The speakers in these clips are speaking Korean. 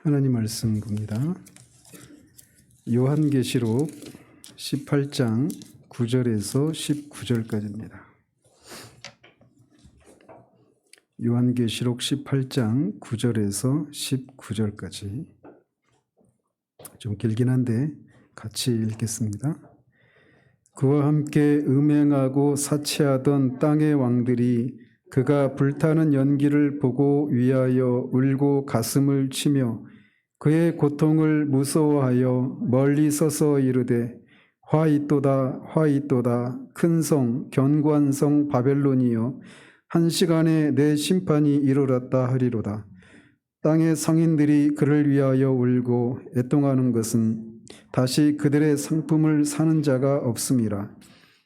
하나님 말씀 봅니다. 요한계시록 18장 9절에서 19절까지입니다. 요한계시록 18장 9절에서 19절까지 좀 길긴 한데 같이 읽겠습니다. 그와 함께 음행하고 사치하던 땅의 왕들이 그가 불타는 연기를 보고 위하여 울고 가슴을 치며 그의 고통을 무서워하여 멀리 서서 이르되 화 있도다 화 있도다 큰 성 견고한 성 바벨론이여 한 시간에 내 심판이 이르렀다 하리로다. 땅의 상인들이 그를 위하여 울고 애통하는 것은 다시 그들의 상품을 사는 자가 없음이라.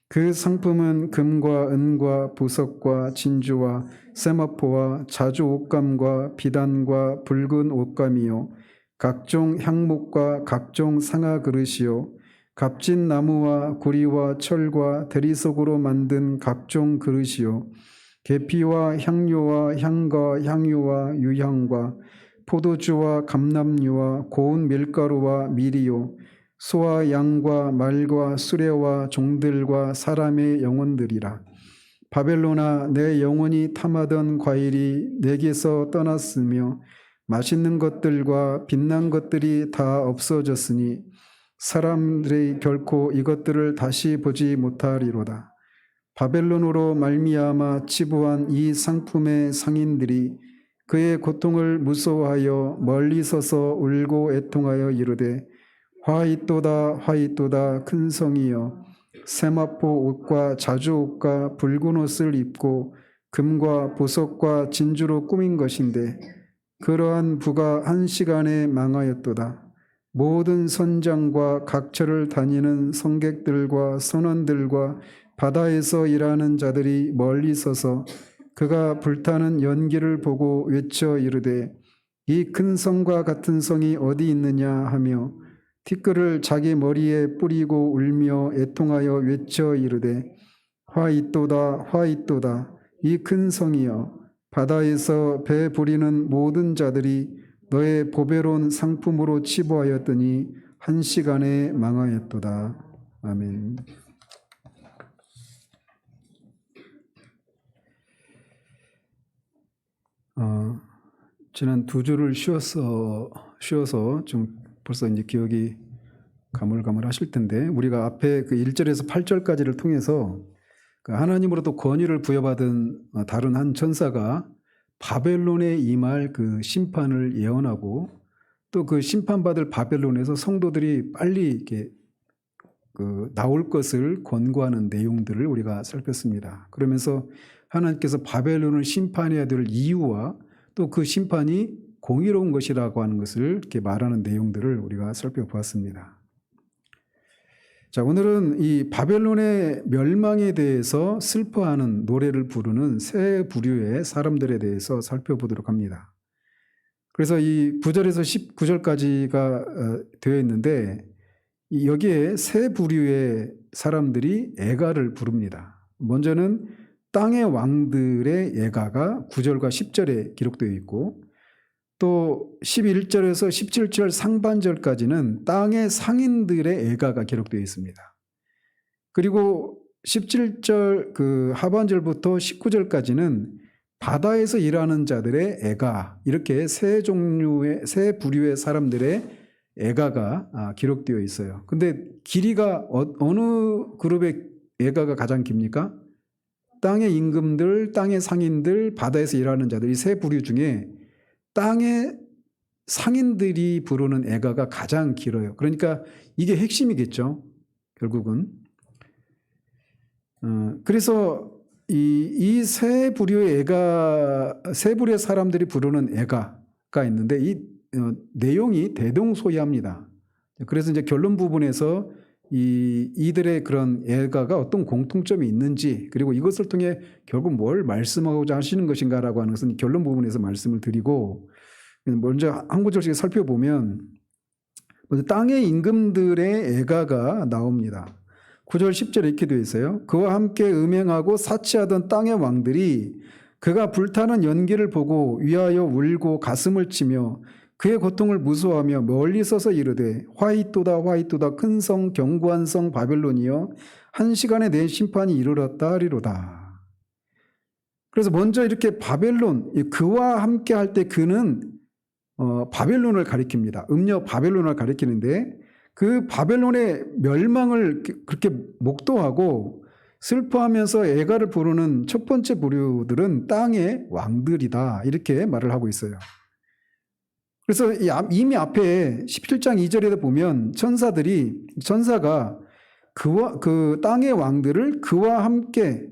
그 상품은 금과 은과 보석과 진주와 세마포와 자주 옷감과 비단과 붉은 옷감이요 각종 향목과 각종 상아 그릇이요 값진 나무와 구리와 철과 대리석으로 만든 각종 그릇이요 계피와 향료와 향과 향유와 유향과 포도주와 감람류와 고운 밀가루와 밀이요 소와 양과 말과 수레와 종들과 사람의 영혼들이라. 바벨론아, 내 영혼이 탐하던 과일이 내게서 떠났으며 맛있는 것들과 빛난 것들이 다 없어졌으니 사람들이 결코 이것들을 다시 보지 못하리로다. 바벨론으로 말미암아 치부한 이 상품의 상인들이 그의 고통을 무서워하여 멀리 서서 울고 애통하여 이르되 화 있도다 화 있도다 큰 성이여 세마포 옷과 자주 옷과 붉은 옷을 입고 금과 보석과 진주로 꾸민 것인데 그러한 부가 한 시간에 망하였도다. 모든 선장과 각처를 다니는 성객들과 선원들과 바다에서 일하는 자들이 멀리 서서 그가 불타는 연기를 보고 외쳐 이르되 이 큰 성과 같은 성이 어디 있느냐 하며 티끌을 자기 머리에 뿌리고 울며 애통하여 외쳐 이르되 화 있도다 화 있도다 이 큰 성이여 바다에서 배 부리는 모든 자들이 너의 보배로운 상품으로 치부하였더니 한 시간에 망하였도다. 아멘. 지난 두 주를 쉬어서 좀 벌써 이제 기억이 가물가물하실 텐데 우리가 앞에 그 1절에서 8절까지를 통해서 그 하나님으로부터 권위를 부여받은 다른 한 천사가 바벨론에 임할 그 심판을 예언하고 또 그 심판받을 바벨론에서 성도들이 빨리 이렇게 그 나올 것을 권고하는 내용들을 우리가 살폈습니다. 그러면서 하나님께서 바벨론을 심판해야 될 이유와 또 그 심판이 공의로운 것이라고 하는 것을 이렇게 말하는 내용들을 우리가 살펴보았습니다. 자, 오늘은 이 바벨론의 멸망에 대해서 슬퍼하는 노래를 부르는 세 부류의 사람들에 대해서 살펴보도록 합니다. 그래서 이 9절에서 19절까지가 되어 있는데 여기에 세 부류의 사람들이 애가를 부릅니다. 먼저는 땅의 왕들의 애가가 9절과 10절에 기록되어 있고 또 11절에서 17절 상반절까지는 땅의 상인들의 애가가 기록되어 있습니다. 그리고 17절 그 하반절부터 19절까지는 바다에서 일하는 자들의 애가, 이렇게 세 부류의 사람들의 애가가 기록되어 있어요. 근데 길이가 어느 그룹의 애가가 가장 깁니까? 땅의 임금들, 땅의 상인들, 바다에서 일하는 자들, 이 세 부류 중에 땅의 상인들이 부르는 애가가 가장 길어요. 그러니까 이게 핵심이겠죠, 결국은. 그래서 이 세 부류의 세 부류의 사람들이 부르는 애가가 있는데 이 내용이 대동소이합니다. 그래서 이제 결론 부분에서 이들의 그런 애가가 어떤 공통점이 있는지, 그리고 이것을 통해 결국 뭘 말씀하고자 하시는 것인가라고 하는 것은 결론 부분에서 말씀을 드리고, 먼저 한 구절씩 살펴보면 먼저 땅의 임금들의 애가가 나옵니다. 9절 10절에 이렇게 되어 있어요. 그와 함께 음행하고 사치하던 땅의 왕들이 그가 불타는 연기를 보고 위하여 울고 가슴을 치며 그의 고통을 무서워하며 멀리 서서 이르되 화이또다 화이또다 큰 성 견고한 성 바벨론이여 한 시간에 내 심판이 이르렀다 하리로다. 그래서 먼저 이렇게 바벨론, 그와 함께 할 때 그는 바벨론을 가리킵니다. 음녀 바벨론을 가리키는데 그 바벨론의 멸망을 그렇게 목도하고 슬퍼하면서 애가를 부르는 첫 번째 부류들은 땅의 왕들이다, 이렇게 말을 하고 있어요. 그래서 이미 앞에 17장 2절에 보면 천사가 그 땅의 왕들을 그와 함께,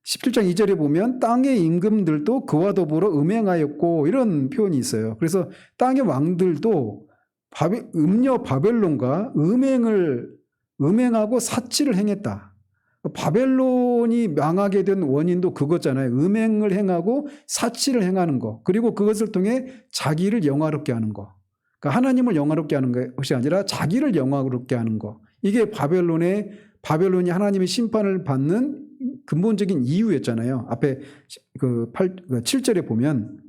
17장 2절에 보면 땅의 임금들도 그와 더불어 음행하였고, 이런 표현이 있어요. 그래서 땅의 왕들도 음녀 바벨론과 음행하고 사치를 행했다. 바벨론이 망하게 된 원인도 그거잖아요. 음행을 행하고 사치를 행하는 거, 그리고 그것을 통해 자기를 영화롭게 하는 거. 그러니까 하나님을 영화롭게 하는 것이 아니라 자기를 영화롭게 하는 거. 이게 바벨론이 하나님의 심판을 받는 근본적인 이유였잖아요. 앞에 그 7절에 보면.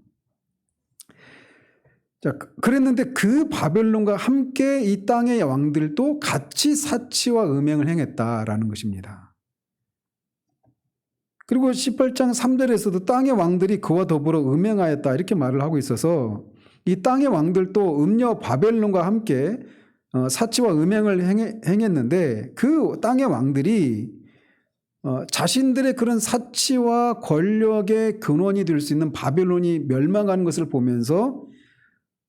자, 그랬는데 그 바벨론과 함께 이 땅의 왕들도 같이 사치와 음행을 행했다라는 것입니다. 그리고 18장 3절에서도 땅의 왕들이 그와 더불어 음행하였다, 이렇게 말을 하고 있어서 이 땅의 왕들도 음녀 바벨론과 함께 사치와 음행을 행했는데 그 땅의 왕들이 자신들의 그런 사치와 권력의 근원이 될 수 있는 바벨론이 멸망하는 것을 보면서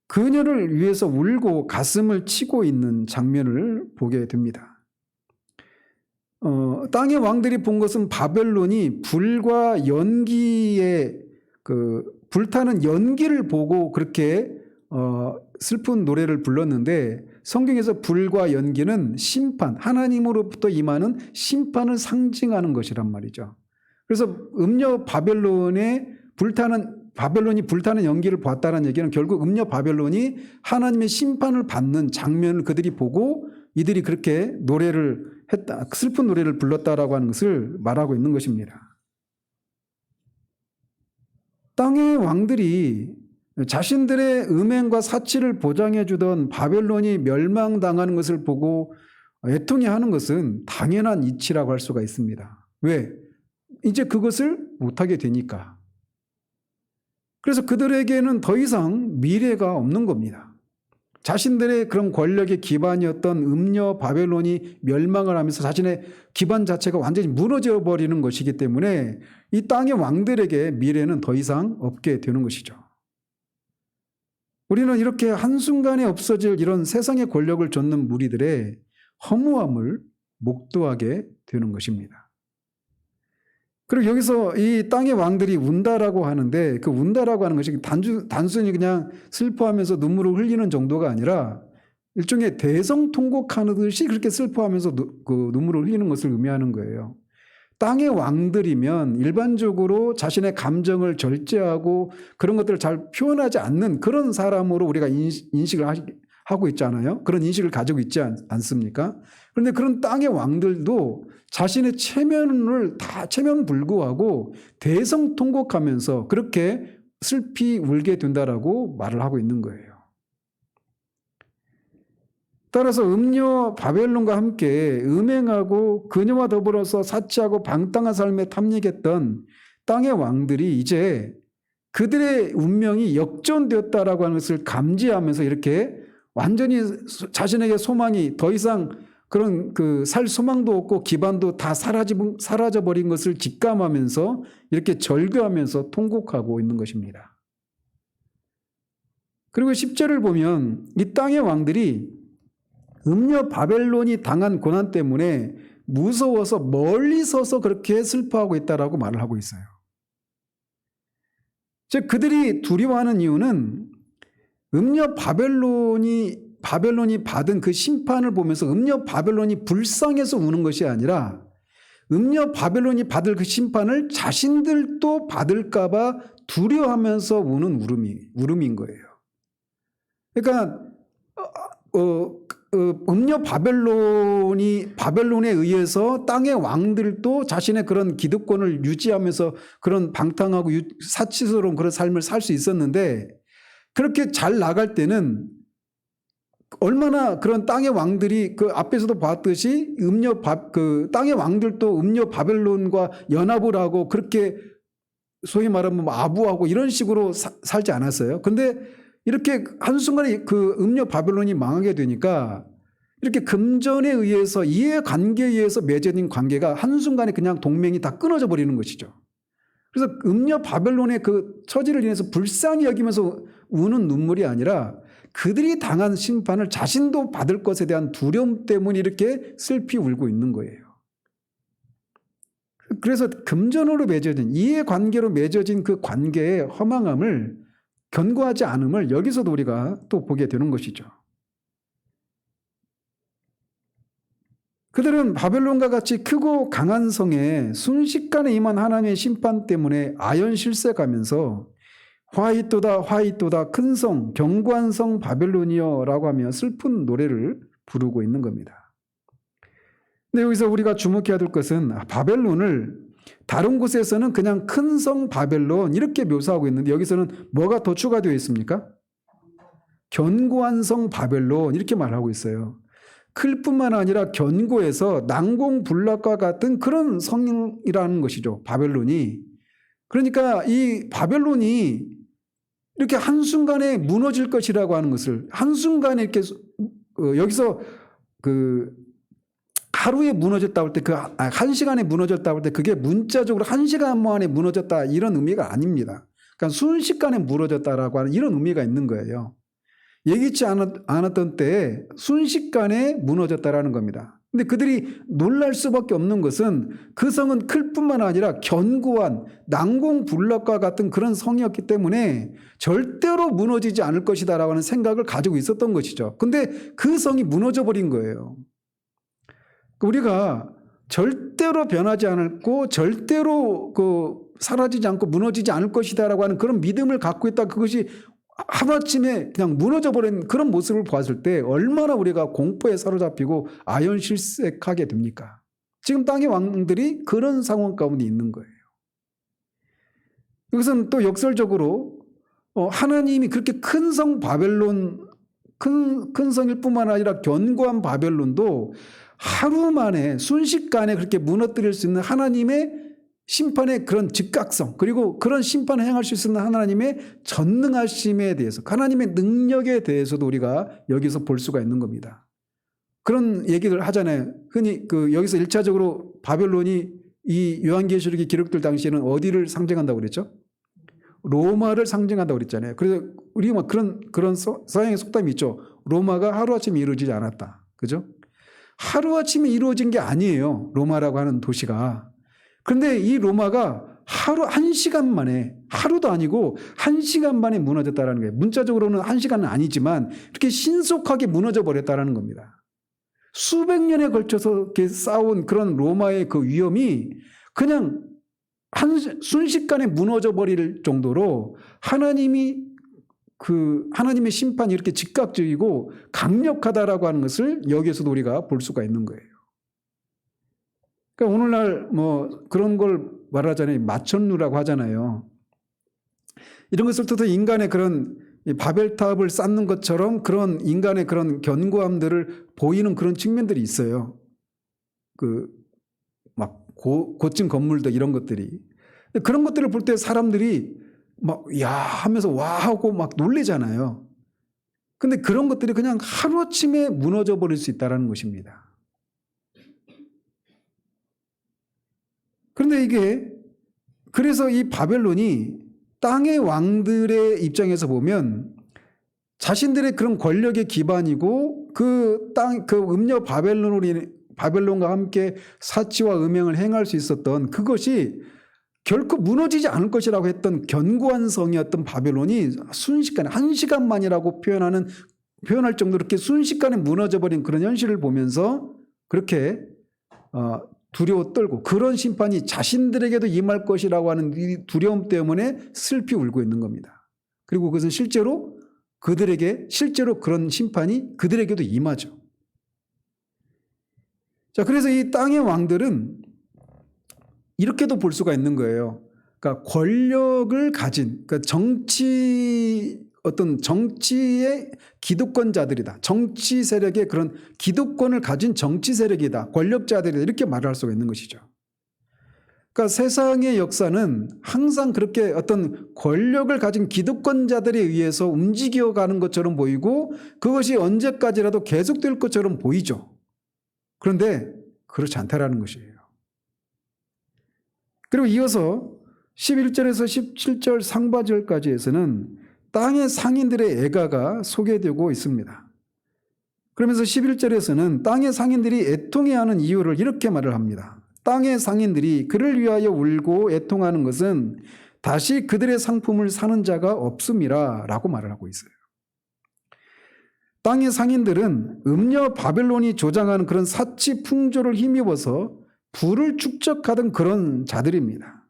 그녀를 위해서 울고 가슴을 치고 있는 장면을 보게 됩니다. 땅의 왕들이 본 것은 바벨론이 불과 연기의 불타는 연기를 보고 그렇게 슬픈 노래를 불렀는데, 성경에서 불과 연기는 심판, 하나님으로부터 임하는 심판을 상징하는 것이란 말이죠. 그래서 음녀 바벨론이 불타는 연기를 봤다는 얘기는 결국 음녀 바벨론이 하나님의 심판을 받는 장면을 그들이 보고 이들이 그렇게 노래를 했다, 슬픈 노래를 불렀다라고 하는 것을 말하고 있는 것입니다. 땅의 왕들이 자신들의 음행과 사치를 보장해 주던 바벨론이 멸망당하는 것을 보고 애통해하는 것은 당연한 이치라고 할 수가 있습니다. 왜? 이제 그것을 못하게 되니까. 그래서 그들에게는 더 이상 미래가 없는 겁니다. 자신들의 그런 권력의 기반이었던 음녀 바벨론이 멸망을 하면서 자신의 기반 자체가 완전히 무너져 버리는 것이기 때문에 이 땅의 왕들에게 미래는 더 이상 없게 되는 것이죠. 우리는 이렇게 한순간에 없어질 이런 세상의 권력을 좇는 무리들의 허무함을 목도하게 되는 것입니다. 그리고 여기서 이 땅의 왕들이 운다라고 하는데, 그 운다라고 하는 것이 단순히 그냥 슬퍼하면서 눈물을 흘리는 정도가 아니라 일종의 대성통곡하듯이 그렇게 슬퍼하면서 그 눈물을 흘리는 것을 의미하는 거예요. 땅의 왕들이면 일반적으로 자신의 감정을 절제하고 그런 것들을 잘 표현하지 않는 그런 사람으로 우리가 인식을 하고 있잖아요. 그런 인식을 가지고 있지 않습니까? 그런데 그런 땅의 왕들도 자신의 체면 불구하고 대성통곡하면서 그렇게 슬피 울게 된다라고 말을 하고 있는 거예요. 따라서 음녀 바벨론과 함께 음행하고 그녀와 더불어서 사치하고 방탕한 삶에 탐닉했던 땅의 왕들이 이제 그들의 운명이 역전되었다라고 하는 것을 감지하면서 이렇게 완전히 자신에게 소망이 더 이상 그런 살 소망도 없고 기반도 다 사라져버린 것을 직감하면서 이렇게 절규하면서 통곡하고 있는 것입니다. 그리고 10절을 보면 이 땅의 왕들이 음녀 바벨론이 당한 고난 때문에 무서워서 멀리 서서 그렇게 슬퍼하고 있다라고 말을 하고 있어요. 즉 그들이 두려워하는 이유는 음녀 바벨론이 받은 그 심판을 보면서 음녀 바벨론이 불쌍해서 우는 것이 아니라 음녀 바벨론이 받을 그 심판을 자신들도 받을까 봐 두려워하면서 우는 울음인 거예요. 그러니까 음녀 바벨론에 의해서 땅의 왕들도 자신의 그런 기득권을 유지하면서 그런 방탕하고 사치스러운 그런 삶을 살 수 있었는데, 그렇게 잘 나갈 때는 얼마나 그런 땅의 왕들이 그 앞에서도 봤듯이 그 땅의 왕들도 음녀 바벨론과 연합을 하고 그렇게 소위 말하면 뭐 아부하고 이런 식으로 살지 않았어요. 근데 이렇게 한순간에 그 음녀 바벨론이 망하게 되니까 이렇게 금전에 의해서 이해관계에 의해서 맺어진 관계가 한순간에 그냥 동맹이 다 끊어져 버리는 것이죠. 그래서 음녀 바벨론의 그 처지를 인해서 불쌍히 여기면서 우는 눈물이 아니라 그들이 당한 심판을 자신도 받을 것에 대한 두려움 때문에 이렇게 슬피 울고 있는 거예요. 그래서 금전으로 맺어진 이해관계로 맺어진 그 관계의 허망함을 견고하지 않음을 여기서도 우리가 또 보게 되는 것이죠. 그들은 바벨론과 같이 크고 강한 성에 순식간에 임한 하나님의 심판 때문에 아연실색하면서 화이또다 화이또다 큰 성 견고한 성 바벨론이여 라고 하며 슬픈 노래를 부르고 있는 겁니다. 근데 여기서 우리가 주목해야 될 것은 바벨론을 다른 곳에서는 그냥 큰 성 바벨론 이렇게 묘사하고 있는데 여기서는 뭐가 더 추가되어 있습니까? 견고한 성 바벨론 이렇게 말하고 있어요. 클 뿐만 아니라 견고해서 난공불락과 같은 그런 성이라는 것이죠. 바벨론이. 그러니까 이 바벨론이 이렇게 한순간에 무너질 것이라고 하는 것을 한순간에 이렇게 여기서 그 하루에 무너졌다 할 때 그 한 시간에 무너졌다 할 때 그게 문자적으로 한 시간 만에 무너졌다 이런 의미가 아닙니다. 그러니까 순식간에 무너졌다라고 하는 이런 의미가 있는 거예요. 예기치 않았던 때에 순식간에 무너졌다라는 겁니다. 근데 그들이 놀랄 수밖에 없는 것은 그 성은 클 뿐만 아니라 견고한 난공불락과 같은 그런 성이었기 때문에 절대로 무너지지 않을 것이다라고 하는 생각을 가지고 있었던 것이죠. 근데 그 성이 무너져 버린 거예요. 우리가 절대로 변하지 않고 절대로 사라지지 않고 무너지지 않을 것이다라고 하는 그런 믿음을 갖고 있다. 그것이 하루아침에 그냥 무너져 버린 그런 모습을 보았을 때 얼마나 우리가 공포에 사로잡히고 아연실색하게 됩니까? 지금 땅의 왕들이 그런 상황 가운데 있는 거예요. 이것은 또 역설적으로 하나님이 그렇게 큰 성 바벨론 큰 성일 뿐만 아니라 견고한 바벨론도 하루 만에 순식간에 그렇게 무너뜨릴 수 있는 하나님의 심판의 그런 즉각성 그리고 그런 심판을 행할 수 있는 하나님의 전능하심에 대해서 하나님의 능력에 대해서도 우리가 여기서 볼 수가 있는 겁니다. 그런 얘기를 하잖아요. 흔히 여기서 1차적으로 바벨론이 이 요한계시록이 기록될 당시에는 어디를 상징한다고 그랬죠? 로마를 상징한다고 그랬잖아요. 그래서 우리 뭐 그런 서양의 속담이 있죠. 로마가 하루아침에 이루어지지 않았다. 그죠? 하루아침에 이루어진 게 아니에요. 로마라고 하는 도시가. 그런데 이 로마가 한 시간 만에 하루도 아니고 한 시간 만에 무너졌다는 거예요. 문자적으로는 한 시간은 아니지만 이렇게 신속하게 무너져 버렸다는 겁니다. 수백 년에 걸쳐서 이렇게 쌓아온 그런 로마의 그 위험이 그냥 순식간에 무너져 버릴 정도로 하나님의 심판이 이렇게 즉각적이고 강력하다라고 하는 것을 여기에서도 우리가 볼 수가 있는 거예요. 그러니까 오늘날 뭐 그런 걸 말하잖아요. 마천루라고 하잖아요. 이런 것을 통해서 인간의 그런 바벨탑을 쌓는 것처럼 그런 인간의 그런 견고함들을 보이는 그런 측면들이 있어요. 막 고층 건물들 이런 것들이. 그런 것들을 볼 때 사람들이 막 야 하면서 와 하고 막 놀래잖아요. 근데 그런 것들이 그냥 하루아침에 무너져 버릴 수 있다는 것입니다. 그런데 그래서 이 바벨론이 땅의 왕들의 입장에서 보면 자신들의 그런 권력의 기반이고 그 음녀 바벨론과 함께 사치와 음행을 행할 수 있었던 그것이 결코 무너지지 않을 것이라고 했던 견고한 성이었던 바벨론이 순식간에 한 시간만이라고 표현할 정도로 이렇게 순식간에 무너져버린 그런 현실을 보면서 그렇게 두려워 떨고 그런 심판이 자신들에게도 임할 것이라고 하는 이 두려움 때문에 슬피 울고 있는 겁니다. 그리고 그것은 실제로 그런 심판이 그들에게도 임하죠. 자, 그래서 이 땅의 왕들은 이렇게도 볼 수가 있는 거예요. 그러니까 권력을 가진, 그러니까 정치 어떤 정치의 기득권자들이다. 정치 세력의 그런 기득권을 가진 정치 세력이다. 권력자들이다. 이렇게 말할 수가 있는 것이죠. 그러니까 세상의 역사는 항상 그렇게 어떤 권력을 가진 기득권자들에 의해서 움직여가는 것처럼 보이고 그것이 언제까지라도 계속될 것처럼 보이죠. 그런데 그렇지 않다라는 것이에요. 그리고 이어서 11절에서 17절 상반절까지에서는 땅의 상인들의 애가가 소개되고 있습니다. 그러면서 11절에서는 땅의 상인들이 애통해하는 이유를 이렇게 말을 합니다. 땅의 상인들이 그를 위하여 울고 애통하는 것은 다시 그들의 상품을 사는 자가 없음이라 라고 말을 하고 있어요. 땅의 상인들은 음녀 바벨론이 조장하는 그런 사치 풍조를 힘입어서 부를 축적하던 그런 자들입니다.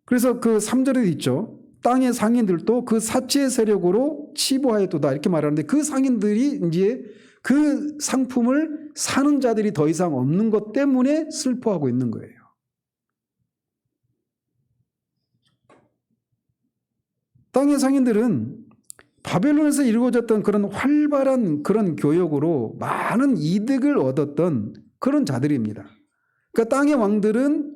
그래서 그 3절에 있죠. 땅의 상인들도 그 사치의 세력으로 치부하였도다 이렇게 말하는데 그 상인들이 이제 그 상품을 사는 자들이 더 이상 없는 것 때문에 슬퍼하고 있는 거예요. 땅의 상인들은 바벨론에서 이루어졌던 그런 활발한 그런 교역으로 많은 이득을 얻었던 그런 자들입니다. 그러니까 땅의 왕들은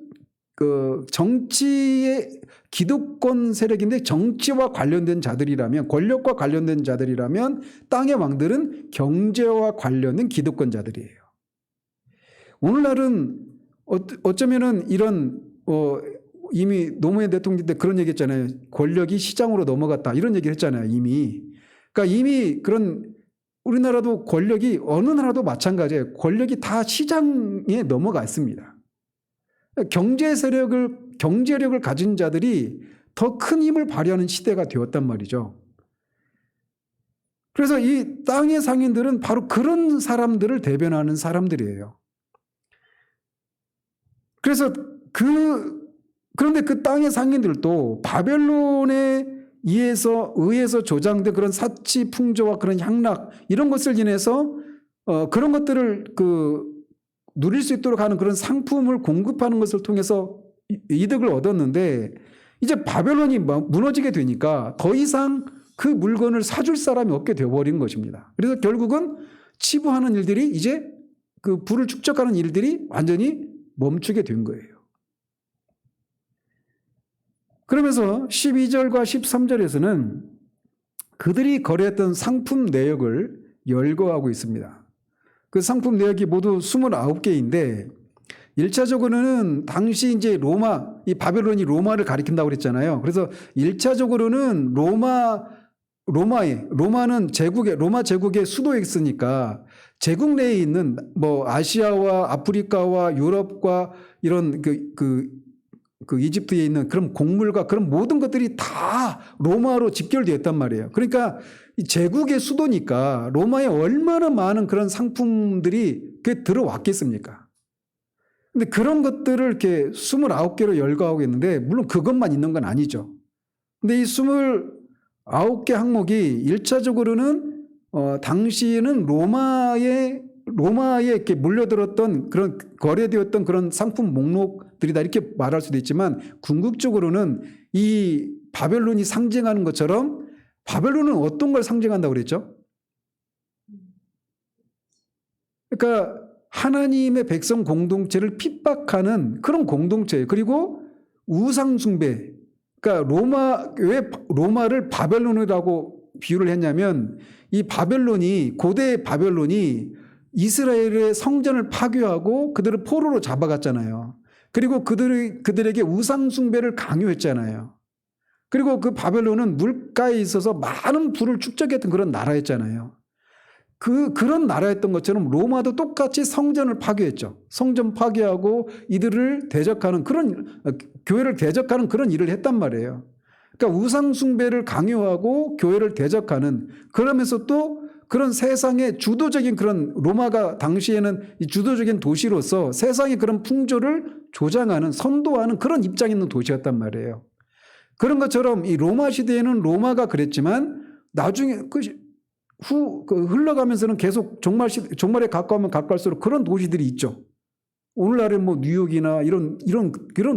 그 정치의 기득권 세력인데 정치와 관련된 자들이라면 권력과 관련된 자들이라면 땅의 왕들은 경제와 관련된 기득권자들이에요. 오늘날은 어쩌면은 이런 이미 노무현 대통령 때 그런 얘기했잖아요. 권력이 시장으로 넘어갔다 이런 얘기를 했잖아요. 이미. 그러니까 이미 그런 우리나라도 권력이 어느 나라도 마찬가지예요. 권력이 다 시장에 넘어갔습니다. 경제 세력을 경제력을 가진 자들이 더 큰 힘을 발휘하는 시대가 되었단 말이죠. 그래서 이 땅의 상인들은 바로 그런 사람들을 대변하는 사람들이에요. 그래서 그런데 그 땅의 상인들도 바벨론에 의해서 조장된 그런 사치 풍조와 그런 향락 이런 것을 인해서 그런 것들을 누릴 수 있도록 하는 그런 상품을 공급하는 것을 통해서 이득을 얻었는데 이제 바벨론이 무너지게 되니까 더 이상 그 물건을 사줄 사람이 없게 되어버린 것입니다. 그래서 결국은 치부하는 일들이 이제 그 부를 축적하는 일들이 완전히 멈추게 된 거예요. 그러면서 12절과 13절에서는 그들이 거래했던 상품 내역을 열거하고 있습니다. 그 상품 내역이 모두 29개인데 1차적으로는 당시 이제 이 바벨론이 로마를 가리킨다고 그랬잖아요. 그래서 1차적으로는 로마는 로마 제국의 수도에 있으니까 제국 내에 있는 뭐 아시아와 아프리카와 유럽과 이런 그 이집트에 있는 그런 곡물과 그런 모든 것들이 다 로마로 직결되었단 말이에요. 그러니까 이 제국의 수도니까 로마에 얼마나 많은 그런 상품들이 들어왔겠습니까? 근데 그런 것들을 이렇게 29개로 열거하고 있는데 물론 그것만 있는 건 아니죠. 근데 이 29개 항목이 1차적으로는 당시에는 로마에 이렇게 물려들었던 그런 거래되었던 그런 상품 목록들이다 이렇게 말할 수도 있지만 궁극적으로는 이 바벨론이 상징하는 것처럼 바벨론은 어떤 걸 상징한다고 그랬죠? 그러니까 하나님의 백성 공동체를 핍박하는 그런 공동체예요. 그리고 우상 숭배. 그러니까 왜 로마를 바벨론이라고 비유를 했냐면 이 고대 바벨론이 이스라엘의 성전을 파괴하고 그들을 포로로 잡아갔잖아요. 그리고 그들에게 우상 숭배를 강요했잖아요. 그리고 그 바벨론은 물가에 있어서 많은 부를 축적했던 그런 나라였잖아요. 그런 나라였던 것처럼 로마도 똑같이 성전을 파괴했죠. 성전 파괴하고 이들을 대적하는 교회를 대적하는 그런 일을 했단 말이에요. 그러니까 우상 숭배를 강요하고 교회를 대적하는 그러면서 또 그런 세상의 주도적인 그런 로마가 당시에는 이 주도적인 도시로서 세상의 그런 풍조를 조장하는 선도하는 그런 입장이 있는 도시였단 말이에요. 그런 것처럼 이 로마 시대에는 로마가 그랬지만 나중에 흘러가면서는 계속 종말에 가까우면 가까울수록 그런 도시들이 있죠. 오늘날에 뭐 뉴욕이나 이런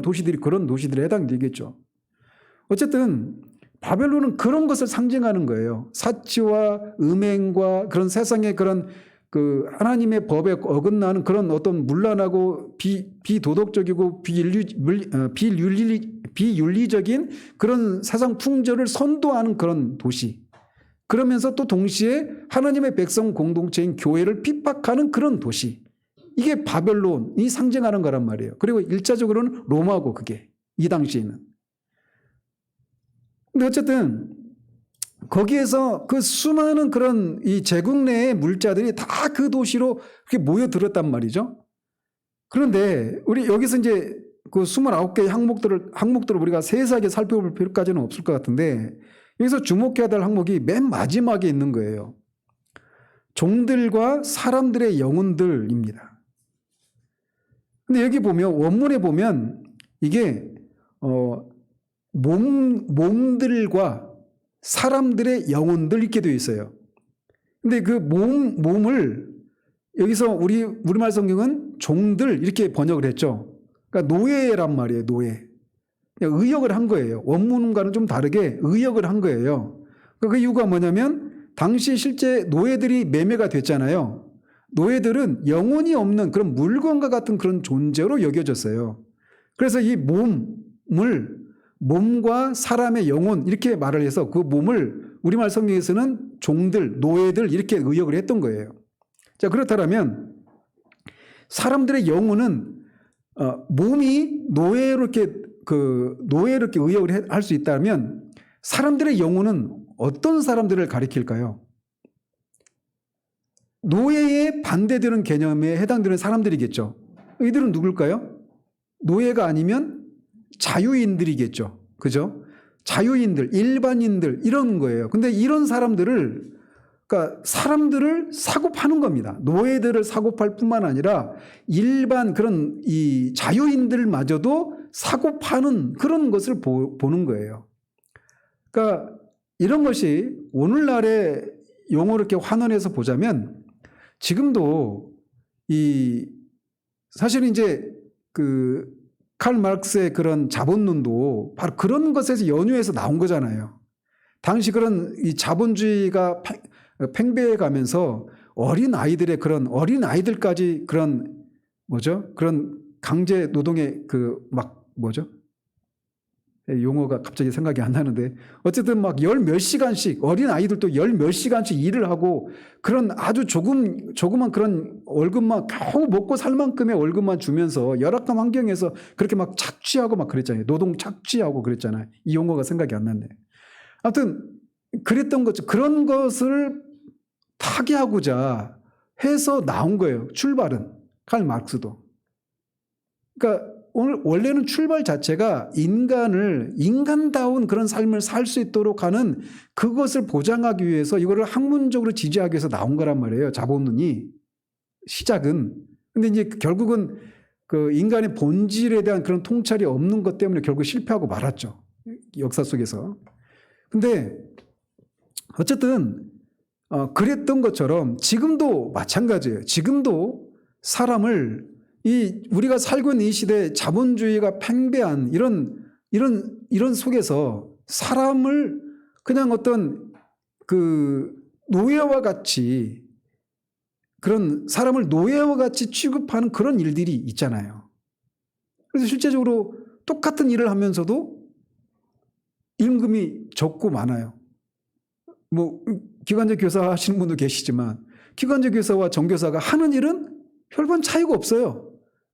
도시들이 그런 도시들에 해당되겠죠. 어쨌든 바벨론은 그런 것을 상징하는 거예요. 사치와 음행과 그런 세상의 그런 그 하나님의 법에 어긋나는 그런 어떤 문란하고 비도덕적이고 비윤리적인 그런 세상 풍조를 선도하는 그런 도시. 그러면서 또 동시에 하나님의 백성 공동체인 교회를 핍박하는 그런 도시. 이게 바벨론이 상징하는 거란 말이에요. 그리고 1차적으로는 로마고 그게 이 당시에는. 근데 어쨌든 거기에서 그 수많은 그런 이 제국 내의 물자들이 다 그 도시로 그렇게 모여들었단 말이죠. 그런데 우리 여기서 이제 그 29개의 항목들을 우리가 세세하게 살펴볼 필요까지는 없을 것 같은데 여기서 주목해야 될 항목이 맨 마지막에 있는 거예요. 종들과 사람들의 영혼들입니다. 근데 여기 보면 원문에 보면 이게 몸들과 사람들의 영혼들 이렇게 되어 있어요. 근데 그 몸을 여기서 우리말 성경은 종들 이렇게 번역을 했죠. 그러니까 노예란 말이에요. 노예. 의역을 한 거예요. 원문과는 좀 다르게 의역을 한 거예요. 그 이유가 뭐냐면 당시 실제 노예들이 매매가 됐잖아요. 노예들은 영혼이 없는 그런 물건과 같은 그런 존재로 여겨졌어요. 그래서 이 몸과 사람의 영혼 이렇게 말을 해서 그 몸을 우리말 성경에서는 종들, 노예들 이렇게 의역을 했던 거예요. 자, 그렇다면 사람들의 영혼은 몸이 노예로 이렇게 의역을 할 수 있다면 사람들의 영혼은 어떤 사람들을 가리킬까요? 노예에 반대되는 개념에 해당되는 사람들이겠죠. 이들은 누굴까요? 노예가 아니면 자유인들이겠죠. 그죠? 자유인들, 일반인들 이런 거예요. 근데 이런 그러니까 사람들을 사고 파는 겁니다. 노예들을 사고 팔 뿐만 아니라 일반 그런 이 자유인들마저도 사고 파는 그런 것을 보는 거예요. 그러니까 이런 것이 오늘날의 용어를 이렇게 환원해서 보자면 지금도 사실은 이제 칼 마르크스의 그런 자본론도 바로 그런 것에서 연유해서 나온 거잖아요. 당시 그런 이 자본주의가 팽배해 가면서 어린 아이들까지 그런 그런 강제 노동의 용어가 갑자기 생각이 안 나는데 어쨌든 막 몇 시간씩 어린 아이들도 몇 시간씩 일을 하고 그런 아주 조그만 그런 월급만 겨우 먹고 살 만큼의 월급만 주면서 열악한 환경에서 그렇게 막 착취하고 막 그랬잖아요. 노동 착취하고 그랬잖아요. 이 용어가 생각이 안 났네. 아무튼 그랬던 거죠. 그런 것을 타개하고자 해서 나온 거예요. 출발은 칼 마르크스도. 그러니까 원래는 출발 자체가 인간다운 그런 삶을 살 수 있도록 하는 그것을 보장하기 위해서 이거를 학문적으로 지지하기 위해서 나온 거란 말이에요. 자본론이 시작은. 근데 이제 결국은 그 인간의 본질에 대한 그런 통찰이 없는 것 때문에 결국 실패하고 말았죠. 역사 속에서. 근데 어쨌든 그랬던 것처럼 지금도 마찬가지예요. 지금도 사람을 우리가 살고 있는 이 시대에 자본주의가 팽배한 이런 속에서 사람을 그냥 어떤 노예와 같이 그런 사람을 노예와 같이 취급하는 그런 일들이 있잖아요. 그래서 실제적으로 똑같은 일을 하면서도 임금이 적고 많아요. 기관제 교사 하시는 분도 계시지만 기관제 교사와 정교사가 하는 일은 별반 차이가 없어요.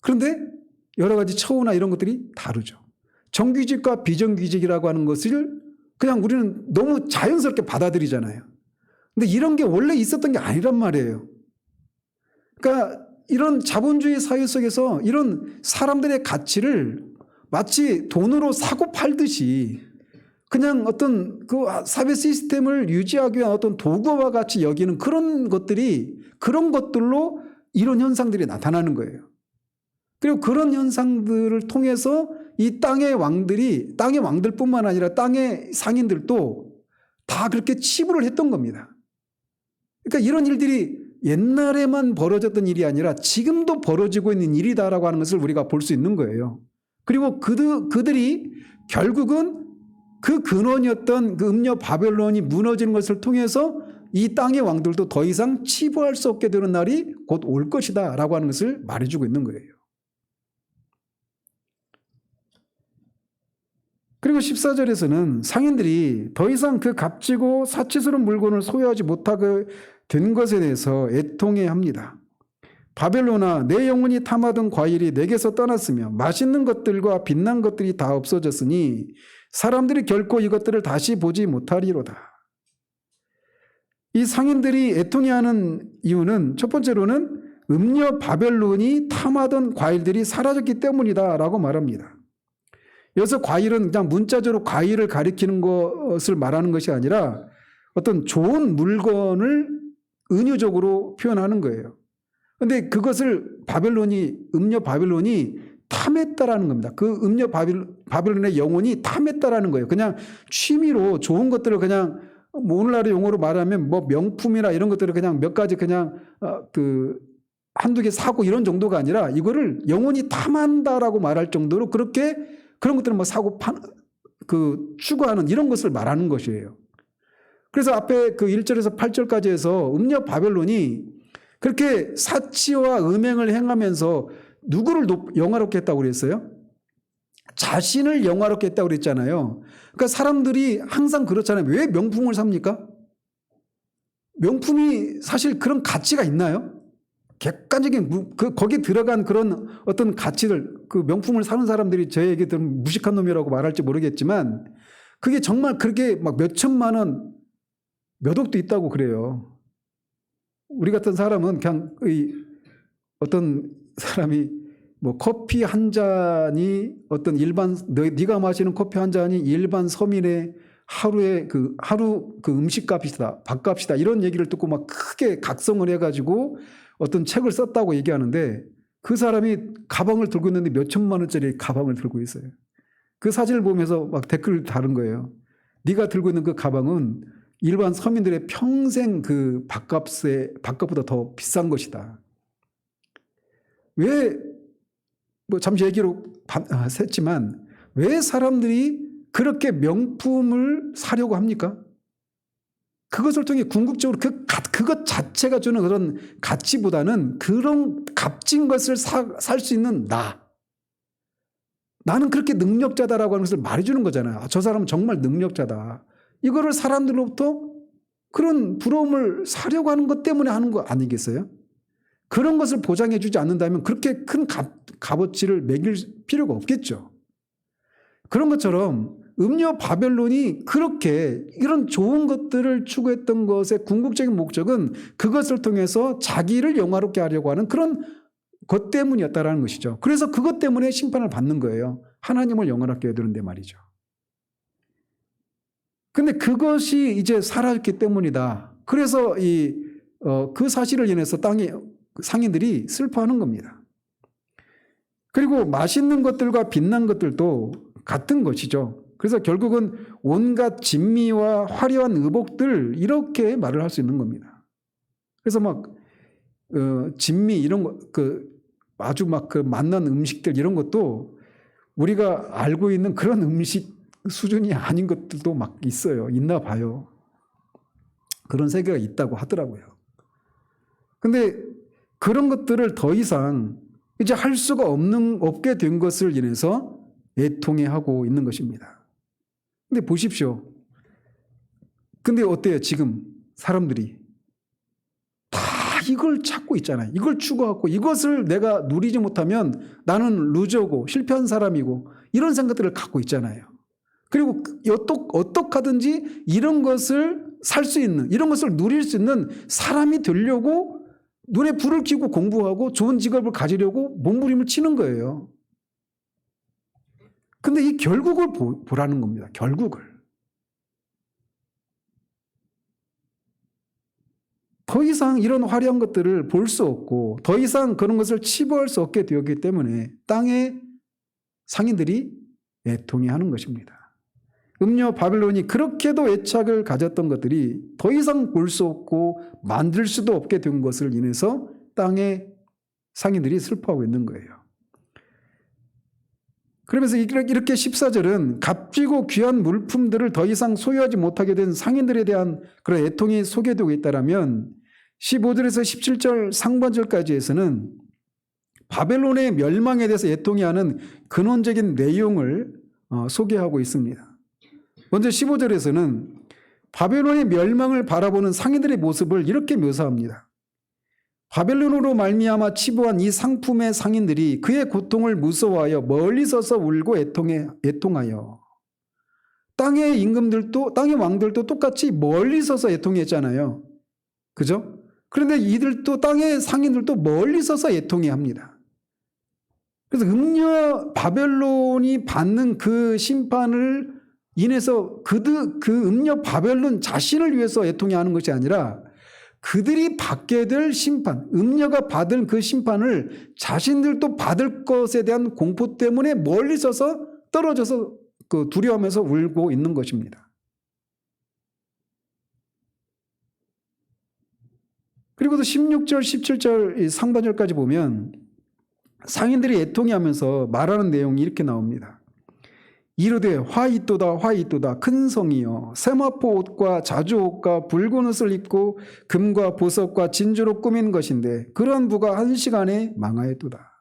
그런데 여러 가지 처우나 이런 것들이 다르죠. 정규직과 비정규직이라고 하는 것을 그냥 우리는 너무 자연스럽게 받아들이잖아요. 근데 이런 게 원래 있었던 게 아니란 말이에요. 그러니까 이런 자본주의 사회 속에서 이런 사람들의 가치를 마치 돈으로 사고 팔듯이 그냥 어떤 그 사회 시스템을 유지하기 위한 어떤 도구와 같이 여기는 그런 것들로 이런 현상들이 나타나는 거예요. 그리고 그런 현상들을 통해서 이 땅의 왕들뿐만 아니라 땅의 상인들도 다 그렇게 치부를 했던 겁니다. 그러니까 이런 일들이 옛날에만 벌어졌던 일이 아니라 지금도 벌어지고 있는 일이다라고 하는 것을 우리가 볼 수 있는 거예요. 그리고 그들이 결국은 그 근원이었던 그 음녀 바벨론이 무너지는 것을 통해서 이 땅의 왕들도 더 이상 치부할 수 없게 되는 날이 곧 올 것이다 라고 하는 것을 말해주고 있는 거예요. 그리고 14절에서는 상인들이 더 이상 그 값지고 사치스러운 물건을 소유하지 못하게 된 것에 대해서 애통해 합니다. 바벨론아, 내 영혼이 탐하던 과일이 내게서 떠났으며 맛있는 것들과 빛난 것들이 다 없어졌으니 사람들이 결코 이것들을 다시 보지 못하리로다. 이 상인들이 애통해하는 이유는 첫 번째로는 음녀 바벨론이 탐하던 과일들이 사라졌기 때문이다 라고 말합니다. 여기서 과일은 그냥 문자적으로 과일을 가리키는 것을 말하는 것이 아니라 어떤 좋은 물건을 은유적으로 표현하는 거예요. 그런데 그것을 음녀 바벨론이 탐했다라는 겁니다. 그 음녀 바벨론의 영혼이 탐했다라는 거예요. 그냥 취미로 좋은 것들을 그냥 오늘날의 용어로 말하면 뭐 명품이나 이런 것들을 그냥 몇 가지 그냥 한두 개 사고 이런 정도가 아니라 이거를 영혼이 탐한다라고 말할 정도로 그렇게 그런 것들을 뭐 사고 추구하는 이런 것을 말하는 것이에요. 그래서 앞에 그 1절에서 8절까지 해서 음녀 바벨론이 그렇게 사치와 음행을 행하면서 누구를 영화롭게 했다고 그랬어요? 자신을 영화롭게 했다고 그랬잖아요. 그러니까 사람들이 항상 그렇잖아요. 왜 명품을 삽니까? 명품이 사실 그런 가치가 있나요? 객관적인 거기 들어간 그런 어떤 가치들, 그 명품을 사는 사람들이 저에게 들으면 무식한 놈이라고 말할지 모르겠지만 그게 정말 그렇게 막 몇 천만 원, 몇 억도 있다고 그래요. 우리 같은 사람은 그냥 어떤 사람이 뭐 커피 한 잔이 어떤 네가 마시는 커피 한 잔이 일반 서민의 하루 그 음식값이다, 밥값이다 이런 얘기를 듣고 막 크게 각성을 해가지고 어떤 책을 썼다고 얘기하는데 그 사람이 가방을 들고 있는데 몇 천만 원짜리 가방을 들고 있어요. 그 사진을 보면서 막 댓글을 다른 거예요. 네가 들고 있는 그 가방은 일반 서민들의 평생 그 밥값보다 더 비싼 것이다. 왜, 뭐 잠시 얘기로 했지만 왜 사람들이 그렇게 명품을 사려고 합니까? 그것을 통해 궁극적으로 그것 자체가 주는 그런 가치보다는 그런 값진 것을 살 수 있는 나는 그렇게 능력자다라고 하는 것을 말해주는 거잖아요. 저 사람은 정말 능력자다. 이거를 사람들로부터 그런 부러움을 사려고 하는 것 때문에 하는 거 아니겠어요? 그런 것을 보장해 주지 않는다면 그렇게 큰 값어치를 매길 필요가 없겠죠. 그런 것처럼 음녀 바벨론이 그렇게 이런 좋은 것들을 추구했던 것의 궁극적인 목적은 그것을 통해서 자기를 영화롭게 하려고 하는 그런 것 때문이었다라는 것이죠. 그래서 그것 때문에 심판을 받는 거예요. 하나님을 영화롭게 해야 되는데 말이죠. 근데 그것이 이제 사라졌기 때문이다. 그래서 그 사실을 인해서 상인들이 슬퍼하는 겁니다. 그리고 맛있는 것들과 빛난 것들도 같은 것이죠. 그래서 결국은 온갖 진미와 화려한 의복들 이렇게 말을 할 수 있는 겁니다. 그래서 막 진미 이런 거 아주 막 그 맛난 음식들 이런 것도 우리가 알고 있는 그런 음식 수준이 아닌 것들도 막 있나 봐요. 그런 세계가 있다고 하더라고요. 근데 그런 것들을 더 이상 이제 할 수가 없게 된 것을 인해서 애통해하고 있는 것입니다. 근데 보십시오. 근데 어때요? 지금 사람들이 다 이걸 찾고 있잖아요. 이걸 추구하고 이것을 내가 누리지 못하면 나는 루저고 실패한 사람이고 이런 생각들을 갖고 있잖아요. 그리고 어떻게 하든지 이런 것을 살 수 있는, 이런 것을 누릴 수 있는 사람이 되려고 눈에 불을 켜고 공부하고 좋은 직업을 가지려고 몸부림을 치는 거예요. 근데 이 결국을 보라는 겁니다. 결국을. 더 이상 이런 화려한 것들을 볼 수 없고 더 이상 그런 것을 치부할 수 없게 되었기 때문에 땅의 상인들이 애통해하는 것입니다. 음녀 바벨론이 그렇게도 애착을 가졌던 것들이 더 이상 볼 수 없고 만들 수도 없게 된 것을 인해서 땅의 상인들이 슬퍼하고 있는 거예요. 그러면서 이렇게 14절은 값지고 귀한 물품들을 더 이상 소유하지 못하게 된 상인들에 대한 그런 애통이 소개되고 있다라면 15절에서 17절 상반절까지에서는 바벨론의 멸망에 대해서 애통해 하는 근원적인 내용을 소개하고 있습니다. 먼저 15절에서는 바벨론의 멸망을 바라보는 상인들의 모습을 이렇게 묘사합니다. 바벨론으로 말미암아 치부한 이 상품의 상인들이 그의 고통을 무서워하여 멀리 서서 울고 애통하여. 땅의 임금들도, 땅의 왕들도 똑같이 멀리 서서 애통했잖아요. 그죠? 그런데 이들도, 땅의 상인들도 멀리 서서 애통해 합니다. 그래서 음녀 바벨론이 받는 그 심판을 인해서 그 음녀 바벨론 자신을 위해서 애통해 하는 것이 아니라 그들이 받게 될 심판, 음녀가 받을 그 심판을 자신들도 받을 것에 대한 공포 때문에 멀리 서서 떨어져서 두려워하면서 울고 있는 것입니다. 그리고도 16절, 17절 상반절까지 보면 상인들이 애통해 하면서 말하는 내용이 이렇게 나옵니다. 이르되 화 있도다 큰 성이여 세마포 옷과 자주 옷과 붉은 옷을 입고 금과 보석과 진주로 꾸민 것인데 그러한 부가 한 시간에 망하였도다.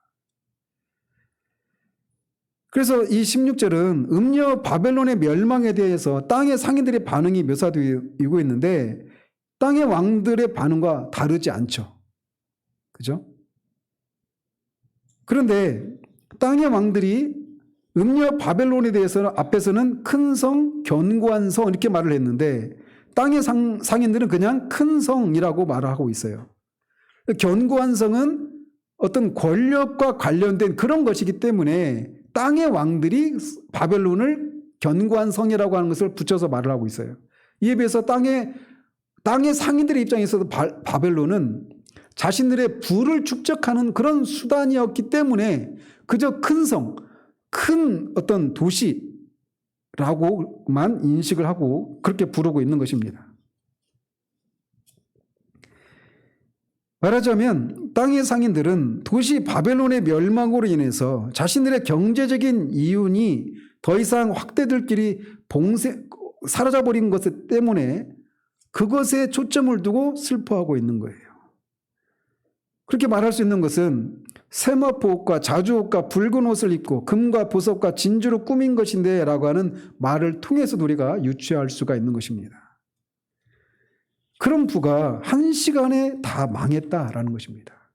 그래서 이 16절은 음녀 바벨론의 멸망에 대해서 땅의 상인들의 반응이 묘사되고 있는데 땅의 왕들의 반응과 다르지 않죠. 그죠? 그런데 땅의 왕들이 음녀 바벨론에 대해서는 앞에서는 큰 성, 견고한 성 이렇게 말을 했는데 땅의 상인들은 그냥 큰 성이라고 말을 하고 있어요. 견고한 성은 어떤 권력과 관련된 그런 것이기 때문에 땅의 왕들이 바벨론을 견고한 성이라고 하는 것을 붙여서 말을 하고 있어요. 이에 비해서 땅의 상인들의 입장에서도 바벨론은 자신들의 부를 축적하는 그런 수단이었기 때문에 그저 큰 성, 큰 어떤 도시라고만 인식을 하고 그렇게 부르고 있는 것입니다. 말하자면 땅의 상인들은 도시 바벨론의 멸망으로 인해서 자신들의 경제적인 이윤이 더 이상 확대될 길이 사라져버린 것 때문에 그것에 초점을 두고 슬퍼하고 있는 거예요. 그렇게 말할 수 있는 것은 세마포 옷과 자주 옷과 붉은 옷을 입고 금과 보석과 진주로 꾸민 것인데 라고 하는 말을 통해서 우리가 유추할 수가 있는 것입니다. 그런 부가 한 시간에 다 망했다라는 것입니다.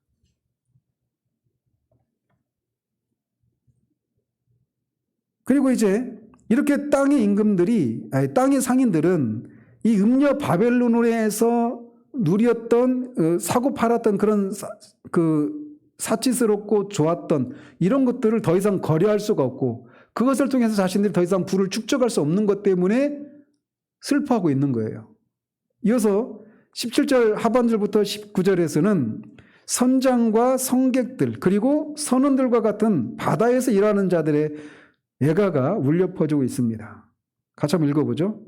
그리고 이제 이렇게 땅의 상인들은 이 음녀 바벨론에서 누렸던 사고 팔았던 그런 사치스럽고 좋았던 이런 것들을 더 이상 거래할 수가 없고 그것을 통해서 자신들이 더 이상 부를 축적할 수 없는 것 때문에 슬퍼하고 있는 거예요. 이어서 17절 하반절부터 19절에서는 선장과 성객들 그리고 선원들과 같은 바다에서 일하는 자들의 애가가 울려 퍼지고 있습니다. 같이 한번 읽어보죠.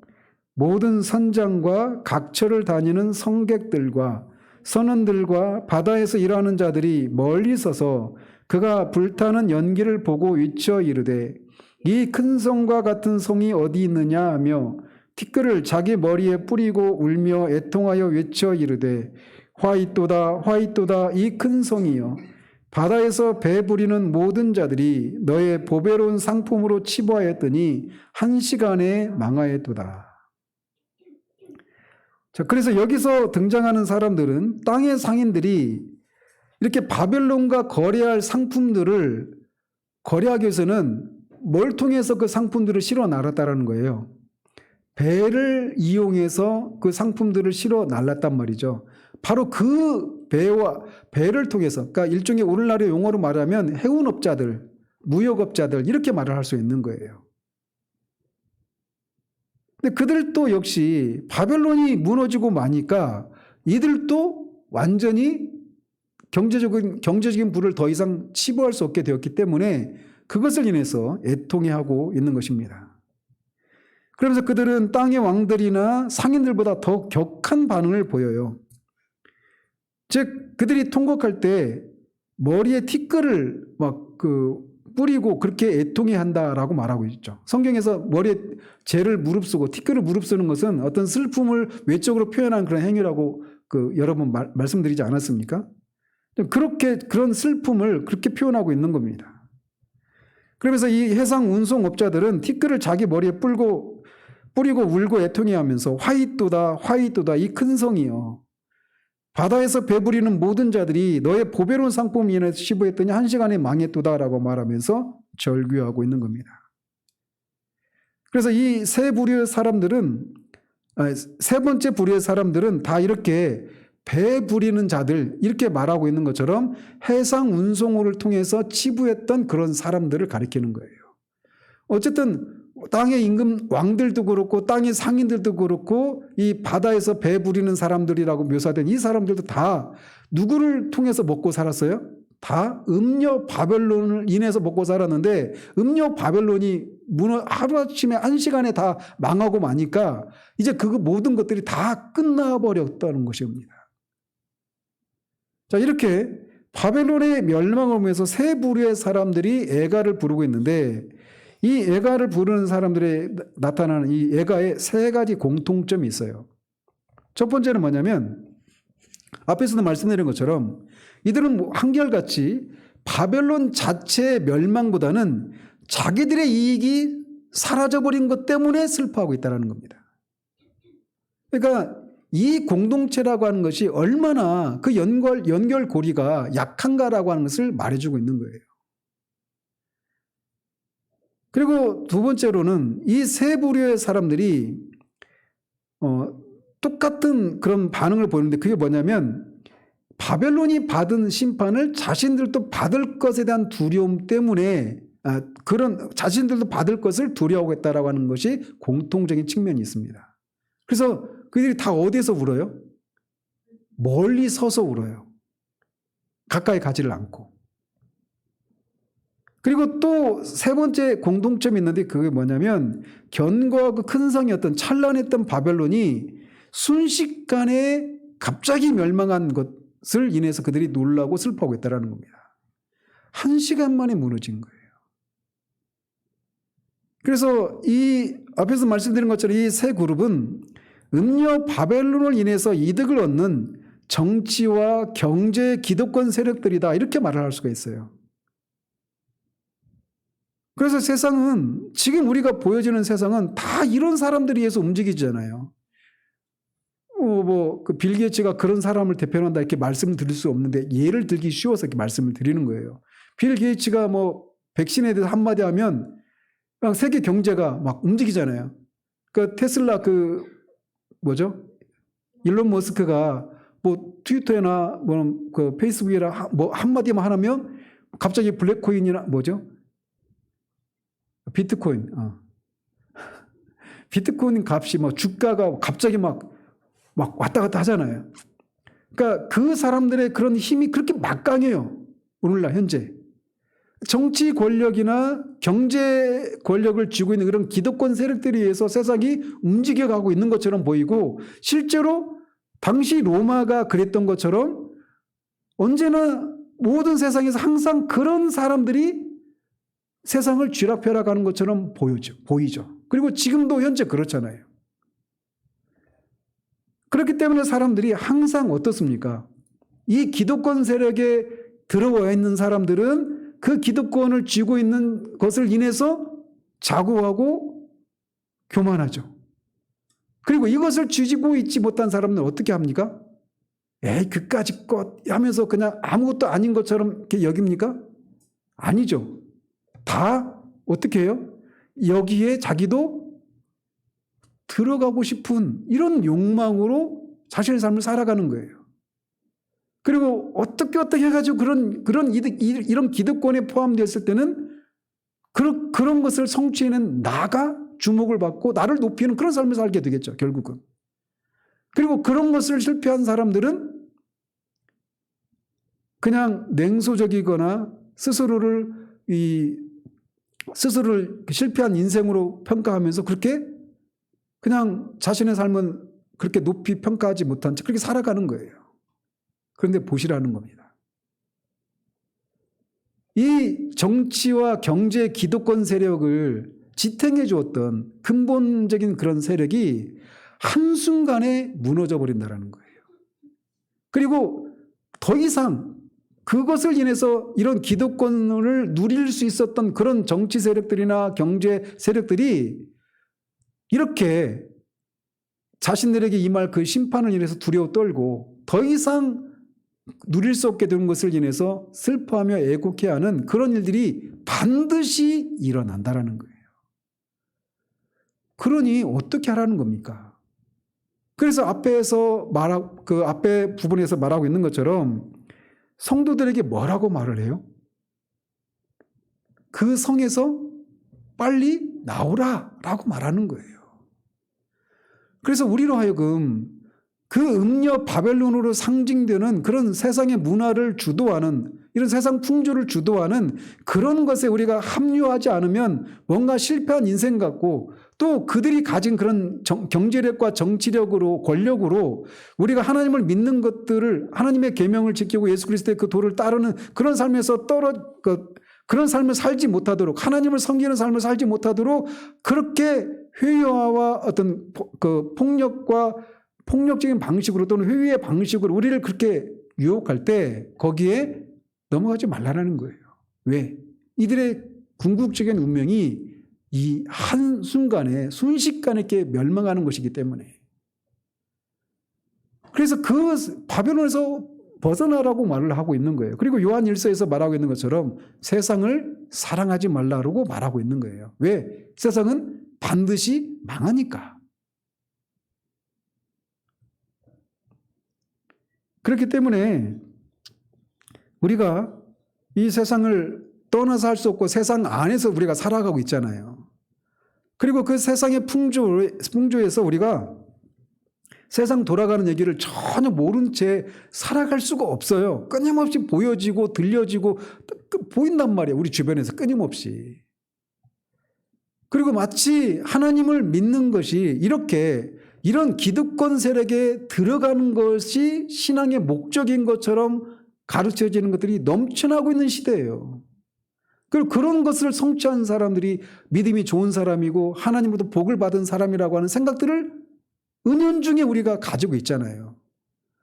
모든 선장과 각처를 다니는 성객들과 선원들과 바다에서 일하는 자들이 멀리 서서 그가 불타는 연기를 보고 위쳐 이르되 이 큰 성과 같은 성이 어디 있느냐 하며 티끌을 자기 머리에 뿌리고 울며 애통하여 외쳐 이르되 화 있도다 이 큰 성이여 바다에서 배 부리는 모든 자들이 너의 보배로운 상품으로 치부하였더니 한 시간에 망하였도다. 자, 그래서 여기서 등장하는 사람들은 땅의 상인들이 이렇게 바벨론과 거래할 상품들을 거래하기 위해서는 뭘 통해서 그 상품들을 실어 날았다라는 거예요. 배를 이용해서 그 상품들을 실어 날랐단 말이죠. 바로 그 배를 통해서, 그러니까 일종의 오늘날의 용어로 말하면 해운업자들, 무역업자들 이렇게 말을 할 수 있는 거예요. 근데 그들도 역시 바벨론이 무너지고 마니까 이들도 완전히 경제적인 부를 더 이상 치부할 수 없게 되었기 때문에 그것을 인해서 애통해하고 있는 것입니다. 그러면서 그들은 땅의 왕들이나 상인들보다 더 격한 반응을 보여요. 즉 그들이 통곡할 때 머리에 티끌을 뿌리고 그렇게 애통해 한다라고 말하고 있죠. 성경에서 머리에 죄를 무릅쓰고 티끌을 무릅쓰는 것은 어떤 슬픔을 외적으로 표현한 그런 행위라고 여러 번 말씀드리지 않았습니까? 그렇게 그런 슬픔을 그렇게 표현하고 있는 겁니다. 그러면서 이 해상 운송업자들은 티끌을 자기 머리에 뿌리고 울고 애통해 하면서 화이또다 화이또다 이 큰 성이요. 바다에서 배부리는 모든 자들이 너의 보배로운 상품을 인해서 시부했더니 한 시간에 망했도다라고 말하면서 절규하고 있는 겁니다. 그래서 이 세 번째 부류의 사람들은 다 이렇게 배 부리는 자들 이렇게 말하고 있는 것처럼 해상 운송호를 통해서 치부했던 그런 사람들을 가리키는 거예요. 어쨌든 땅의 임금 왕들도 그렇고 땅의 상인들도 그렇고 이 바다에서 배 부리는 사람들이라고 묘사된 이 사람들도 다 누구를 통해서 먹고 살았어요? 다 음녀 바벨론을 인해서 먹고 살았는데 음녀 바벨론이 하루아침에 한 시간에 다 망하고 마니까 이제 그 모든 것들이 다 끝나버렸다는 것입니다. 자, 이렇게 바벨론의 멸망을 보면서 세 부류의 사람들이 애가를 부르고 있는데 이 애가를 부르는 사람들의 나타나는 이 애가에 세 가지 공통점이 있어요. 첫 번째는 뭐냐면 앞에서도 말씀드린 것처럼 이들은 한결같이 바벨론 자체의 멸망보다는 자기들의 이익이 사라져버린 것 때문에 슬퍼하고 있다는 겁니다. 그러니까 이 공동체라고 하는 것이 얼마나 그 연결고리가 약한가라고 하는 것을 말해주고 있는 거예요. 그리고 두 번째로는 이 세 부류의 사람들이 똑같은 그런 반응을 보이는데 그게 뭐냐면 바벨론이 받은 심판을 자신들도 받을 것에 대한 두려움 때문에 그런 자신들도 받을 것을 두려워하겠다라고 하는 것이 공통적인 측면이 있습니다. 그래서 그들이 다 어디에서 울어요? 멀리 서서 울어요. 가까이 가지를 않고. 그리고 또 세 번째 공동점이 있는데 그게 뭐냐면 견고하고 큰 성이었던 찬란했던 바벨론이 순식간에 갑자기 멸망한 것을 인해서 그들이 놀라고 슬퍼하고 있다는 겁니다. 한 시간 만에 무너진 거예요. 그래서 이 앞에서 말씀드린 것처럼 이 세 그룹은 음녀 바벨론을 인해서 이득을 얻는 정치와 경제 기득권 세력들이다 이렇게 말을 할 수가 있어요. 그래서 세상은 지금 우리가 보여지는 세상은 다 이런 사람들에 의해서 움직이잖아요. 빌 게이츠가 그런 사람을 대표한다 이렇게 말씀을 드릴 수 없는데 예를 들기 쉬워서 이렇게 말씀을 드리는 거예요. 빌 게이츠가 백신에 대해서 한마디 하면 그냥 세계 경제가 막 움직이잖아요. 그 테슬라 일론 머스크가 트위터나 페이스북이나 한마디만 하면 갑자기 블랙코인이나 비트코인. 비트코인 값이 주가가 갑자기 막 왔다 갔다 하잖아요. 그러니까 그 사람들의 그런 힘이 그렇게 막강해요. 오늘날 현재. 정치 권력이나 경제 권력을 쥐고 있는 그런 기득권 세력들에 의해서 세상이 움직여가고 있는 것처럼 보이고 실제로 당시 로마가 그랬던 것처럼 언제나 모든 세상에서 항상 그런 사람들이 세상을 쥐락펴락하는 것처럼 보이죠. 그리고 지금도 현재 그렇잖아요. 그렇기 때문에 사람들이 항상 어떻습니까? 이 기득권 세력에 들어와 있는 사람들은 그 기득권을 쥐고 있는 것을 인해서 자고하고 교만하죠. 그리고 이것을 쥐고 있지 못한 사람은 어떻게 합니까? 에이 그까짓 것 하면서 그냥 아무것도 아닌 것처럼 이렇게 여깁니까? 아니죠. 다 어떻게 해요? 여기에 자기도 들어가고 싶은 이런 욕망으로 자신의 삶을 살아가는 거예요. 그리고 어떻게 해가지고 이런 기득권에 포함되었을 때는 그런 것을 성취해낸 나가 주목을 받고 나를 높이는 그런 삶을 살게 되겠죠, 결국은. 그리고 그런 것을 실패한 사람들은 그냥 냉소적이거나 스스로를 실패한 인생으로 평가하면서 그렇게 그냥 자신의 삶은 그렇게 높이 평가하지 못한 채 그렇게 살아가는 거예요. 그런데 보시라는 겁니다. 이 정치와 경제 기득권 세력을 지탱해 주었던 근본적인 그런 세력이 한순간에 무너져 버린다는 거예요. 그리고 더 이상 그것을 인해서 이런 기득권을 누릴 수 있었던 그런 정치 세력들이나 경제 세력들이 이렇게 자신들에게 임할 그 심판을 인해서 두려워 떨고 더 이상 누릴 수 없게 되는 것을 인해서 슬퍼하며 애곡해하는 그런 일들이 반드시 일어난다라는 거예요. 그러니 어떻게 하라는 겁니까? 그래서 그 앞에 부분에서 말하고 있는 것처럼 성도들에게 뭐라고 말을 해요? 그 성에서 빨리 나오라라고 말하는 거예요. 그래서 우리로 하여금 그 음녀 바벨론으로 상징되는 그런 세상의 문화를 주도하는 이런 세상 풍조를 주도하는 그런 것에 우리가 합류하지 않으면 뭔가 실패한 인생 같고 또 그들이 가진 그런 경제력과 정치력으로 권력으로 우리가 하나님을 믿는 것들을 하나님의 계명을 지키고 예수 그리스도의 그 도를 따르는 그런 삶에서 그런 삶을 살지 못하도록 하나님을 섬기는 삶을 살지 못하도록 그렇게 회유와 어떤 그 폭력적인 방식으로 또는 회유의 방식으로 우리를 그렇게 유혹할 때 거기에 넘어가지 말라는 거예요. 왜? 이들의 궁극적인 운명이 이 한순간에 순식간에 이렇게 멸망하는 것이기 때문에. 그래서 그 바벨론에서 벗어나라고 말을 하고 있는 거예요. 그리고 요한 1서에서 말하고 있는 것처럼 세상을 사랑하지 말라고 말하고 있는 거예요. 왜? 세상은 반드시 망하니까. 그렇기 때문에 우리가 이 세상을 떠나서 할 수 없고 세상 안에서 우리가 살아가고 있잖아요. 그리고 그 세상의 풍조에서 우리가 세상 돌아가는 얘기를 전혀 모른 채 살아갈 수가 없어요. 끊임없이 보여지고 들려지고 보인단 말이에요. 우리 주변에서 끊임없이. 그리고 마치 하나님을 믿는 것이 이런 기득권 세력에 들어가는 것이 신앙의 목적인 것처럼 가르쳐지는 것들이 넘쳐나고 있는 시대예요. 그리고 그런 것을 성취한 사람들이 믿음이 좋은 사람이고 하나님으로부터 복을 받은 사람이라고 하는 생각들을 은연중에 우리가 가지고 있잖아요.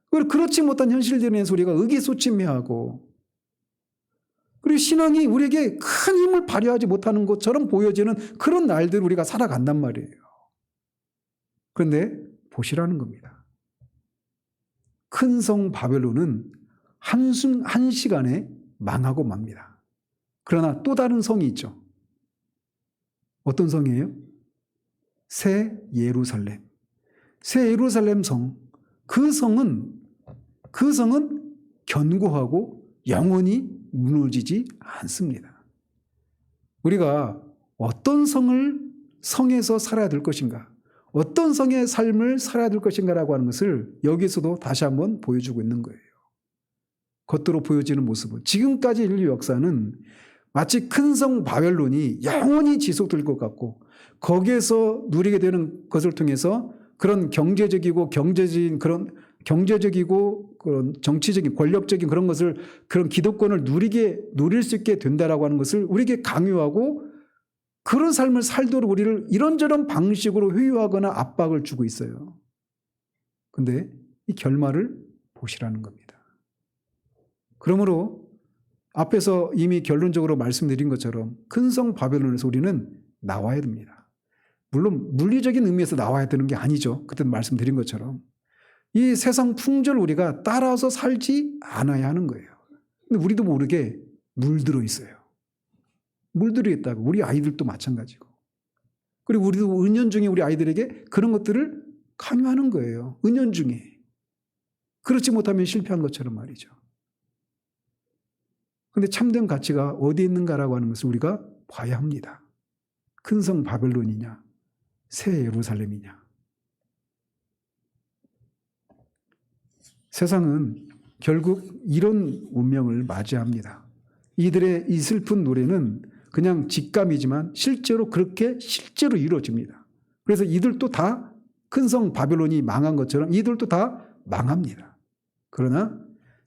그리고 그렇지 못한 현실들에 대해서 우리가 의기소침해하고 그리고 신앙이 우리에게 큰 힘을 발휘하지 못하는 것처럼 보여지는 그런 날들을 우리가 살아간단 말이에요. 그런데 보시라는 겁니다. 큰 성 바벨론은 한시간에 망하고 맙니다. 그러나 또 다른 성이 있죠. 어떤 성이에요? 새 예루살렘. 새 예루살렘 성. 그 성은 견고하고 영원히 무너지지 않습니다. 우리가 어떤 성에서 살아야 될 것인가? 어떤 성의 삶을 살아야 될 것인가라고 하는 것을 여기서도 다시 한번 보여주고 있는 거예요. 겉으로 보여지는 모습은 지금까지 인류 역사는 마치 큰 성 바벨론이 영원히 지속될 것 같고 거기에서 누리게 되는 것을 통해서 그런 경제적이고 그런 정치적인 권력적인 그런 것을 그런 기득권을 누릴 수 있게 된다라고 하는 것을 우리에게 강요하고 그런 삶을 살도록 우리를 이런저런 방식으로 회유하거나 압박을 주고 있어요. 그런데 이 결말을 보시라는 겁니다. 그러므로 앞에서 이미 결론적으로 말씀드린 것처럼 큰 성 바벨론에서 우리는 나와야 됩니다. 물론 물리적인 의미에서 나와야 되는 게 아니죠. 그때 말씀드린 것처럼. 이 세상 풍조를 우리가 따라서 살지 않아야 하는 거예요. 근데 우리도 모르게 물들어 있어요. 물들어 있다고. 우리 아이들도 마찬가지고. 그리고 우리도 은연중에 우리 아이들에게 그런 것들을 강요하는 거예요. 은연중에. 그렇지 못하면 실패한 것처럼 말이죠. 그런데 참된 가치가 어디에 있는가라고 하는 것을 우리가 봐야 합니다. 큰 성 바벨론이냐, 새 예루살렘이냐. 세상은 결국 이런 운명을 맞이합니다. 이들의 이 슬픈 노래는 그냥 직감이지만 실제로 이루어집니다. 그래서 이들도 다 큰 성 바벨론이 망한 것처럼 이들도 다 망합니다. 그러나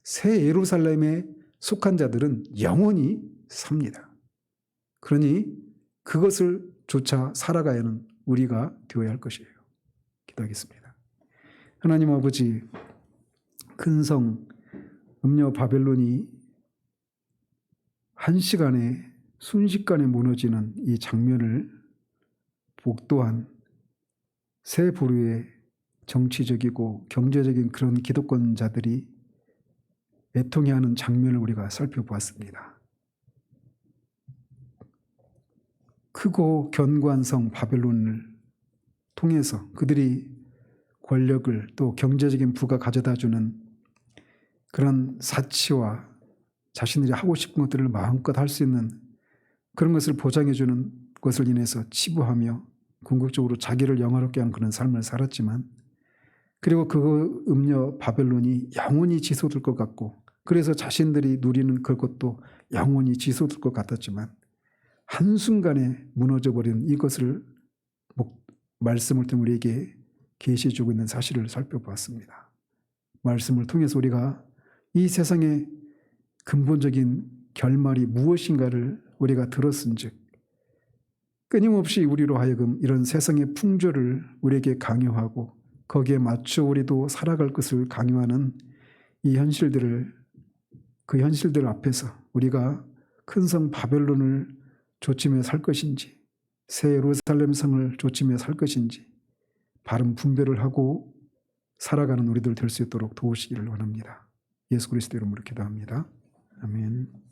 새 예루살렘에 속한 자들은 영원히 삽니다. 그러니 그것을 조차 살아가야 하는 우리가 되어야 할 것이에요. 기도하겠습니다. 하나님 아버지, 큰 성 음녀 바벨론이 한시간에 순식간에 무너지는 이 장면을 복도한 세 부류의 정치적이고 경제적인 그런 기득권자들이 애통해하는 장면을 우리가 살펴보았습니다. 크고 견고한 성 바벨론을 통해서 그들이 권력을 또 경제적인 부가 가져다주는 그런 사치와 자신들이 하고 싶은 것들을 마음껏 할 수 있는 그런 것을 보장해주는 것을 인해서 치부하며 궁극적으로 자기를 영화롭게 하는 그런 삶을 살았지만, 그리고 그 음녀 바벨론이 영원히 지속될 것 같고, 그래서 자신들이 누리는 그것도 영원히 지속될 것 같았지만 한순간에 무너져버린 이것을 말씀을 통해 우리에게 계시해주고 있는 사실을 살펴보았습니다. 말씀을 통해서 우리가 이 세상의 근본적인 결말이 무엇인가를 우리가 들었은즉 끊임없이 우리로 하여금 이런 세상의 풍조를 우리에게 강요하고 거기에 맞춰 우리도 살아갈 것을 강요하는 이 현실들을, 그 현실들 앞에서 우리가 큰 성 바벨론을 조치며 살 것인지 새 예루살렘 성을 조치며 살 것인지 바른 분별을 하고 살아가는 우리들 될 수 있도록 도우시기를 원합니다. 예수 그리스도 이름으로 기도합니다. 아멘.